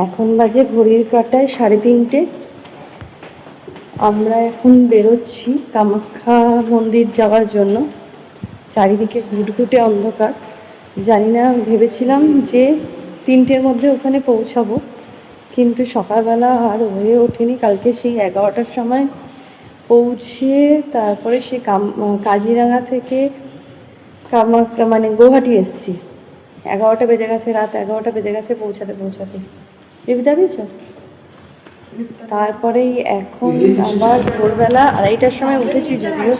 এখন বাজে ঘড়ির কাঁটায় 3:30। আমরা এখন বেরোচ্ছি কামাখ্যা মন্দির যাওয়ার জন্য। চারিদিকে ঘুটঘুটে অন্ধকার। জানি না, ভেবেছিলাম যে 3টের মধ্যে ওখানে পৌঁছাবো, কিন্তু সকালবেলা আর হয়ে ওঠেনি। কালকে সেই 11টার সময় পৌঁছে তারপরে সে কাজিরাঙা থেকে কামাখ্যা মানে গৌহাটি এসছি। 11টা বেজে গেছে, রাত 11টা বেজে গেছে পৌঁছাতে। বিবিধা পেয়েছ? তারপরেই এখন আবার ভোরবেলা 2:30টার সময় উঠেছি, যদিও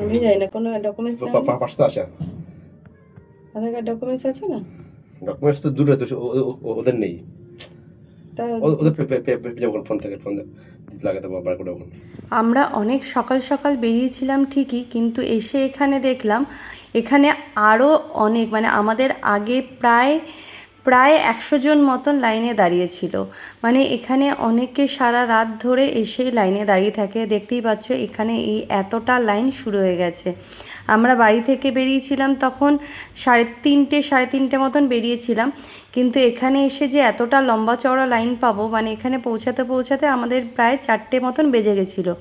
আমি যাই না। কোনো ডকুমেন্টস আধার কার্ড ডকুমেন্টস আছে না? ডকুমেন্টস তো দূরে, তো ওদের নেই। আমরা অনেক সকাল সকাল বেরিয়েছিলাম ঠিকই, কিন্তু এসে এখানে দেখলাম এখানে আরও অনেক, মানে আমাদের আগে প্রায় 100 জন মতন লাইনে দাঁড়িয়েছিল। মানে এখানে অনেকে সারা রাত ধরে এসে লাইনে দাঁড়িয়ে থাকে। দেখতেই পাচ্ছ এখানে এই এতটা লাইন শুরু হয়ে গেছে। আমরা বাড়ি থেকে বেরিয়েছিলাম তখন 3:30 মতন বেরিয়েছিলাম, কিন্তু এখানে এসে যে এতটা লম্বা চওড়া লাইন পাবো, মানে এখানে পৌঁছাতে আমাদের প্রায় 4টে মতন বেজে গেছিলো।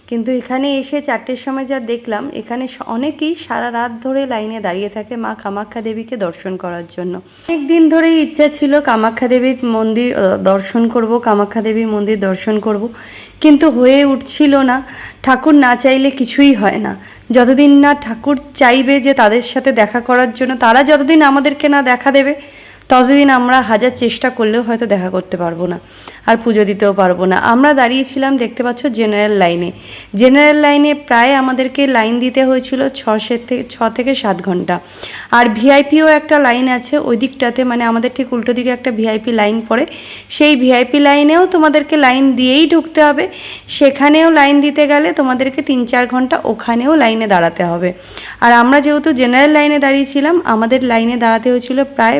কিন্তু এখানে এসে 4টের সময় যা দেখলাম, এখানে অনেকেই সারা রাত ধরে লাইনে দাঁড়িয়ে থাকে মা কামাখ্যা দেবীকে দর্শন করার জন্য। অনেক দিন ধরেই ইচ্ছা ছিল কামাখ্যা দেবীর মন্দির দর্শন করব, কামাখ্যা দেবীর মন্দির দর্শন করব, কিন্তু হয়ে উঠছিল না। ঠাকুর না চাইলে কিছুই হয় না। যতদিন না ঠাকুর চাইবে যে তাদের সাথে দেখা করার জন্য, তারা যতদিন আমাদেরকে না দেখা দেবে, ততদিন আমরা হাজার চেষ্টা করলেও হয়তো দেখা করতে পারবো না, আর পুজো দিতেও পারবো না। আমরা দাঁড়িয়েছিলাম, দেখতে পাচ্ছ, জেনারেল লাইনে প্রায় আমাদেরকে লাইন দিতে হয়েছিল 6 থেকে 7 ঘন্টা। আর ভিআইপিও একটা লাইন আছে ওই দিকটাতে, মানে আমাদের ঠিক উল্টো দিকে একটা ভিআইপি লাইন পড়ে। সেই ভিআইপি লাইনেও তোমাদেরকে লাইন দিয়েই ঢুকতে হবে। সেখানেও লাইন দিতে গেলে তোমাদেরকে 3-4 ঘন্টা ওখানেও লাইনে দাঁড়াতে হবে। আর আমরা যেহেতু জেনারেল লাইনে দাঁড়িয়েছিলাম, আমাদের লাইনে দাঁড়াতে হয়েছিল প্রায়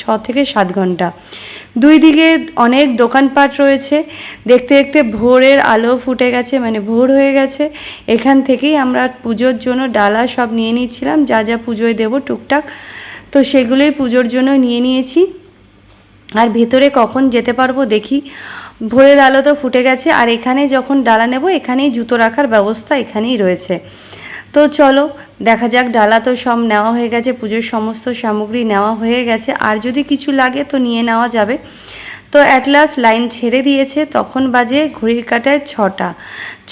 6 থেকে 7 ঘন্টা। দুই দিকে অনেক দোকানপাট রয়েছে। দেখতে দেখতে ভোরের আলো ফুটে গেছে, মানে ভোর হয়ে গেছে। এখান থেকেই আমরা পুজোর জন্য ডালা সব নিয়ে নিচ্ছিলাম, যা যা পুজোয় দেবো টুকটাক, তো সেগুলোই পুজোর জন্য নিয়ে নিয়েছি। আর ভেতরে কখন যেতে পারবো দেখি। ভোরের আলো তো ফুটে গেছে, আর এখানে যখন ডালা নেব, এখানেই জুতো রাখার ব্যবস্থা এখানেই রয়েছে। তো চলো দেখা যাক। ডালা তো সব নেওয়া হয়ে গেছে, পুজোর সমস্ত সামগ্রী নেওয়া হয়ে গেছে, আর যদি কিছু লাগে তো নিয়ে নেওয়া যাবে। তো অ্যাট লাস্ট লাইন ছেড়ে দিয়েছে। তখন বাজে ঘড়ির কাঁটায়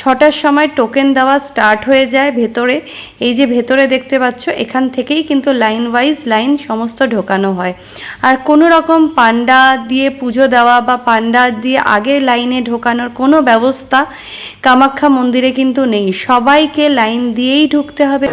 6টার সময় টোকেন দেওয়া স্টার্ট হয়ে যায় ভেতরে। এই যে ভেতরে দেখতে পাচ্ছ, এখান থেকেই কিন্তু লাইন ওয়াইজ লাইন সমস্ত ঢোকানো হয়। আর কোনো রকম পান্ডা দিয়ে পুজো দেওয়া বা পান্ডা দিয়ে আগে লাইনে ঢোকানোর কোনো ব্যবস্থা কামাখ্যা মন্দিরে কিন্তু নেই। সবাইকে লাইন দিয়েই ঢুকতে হবে।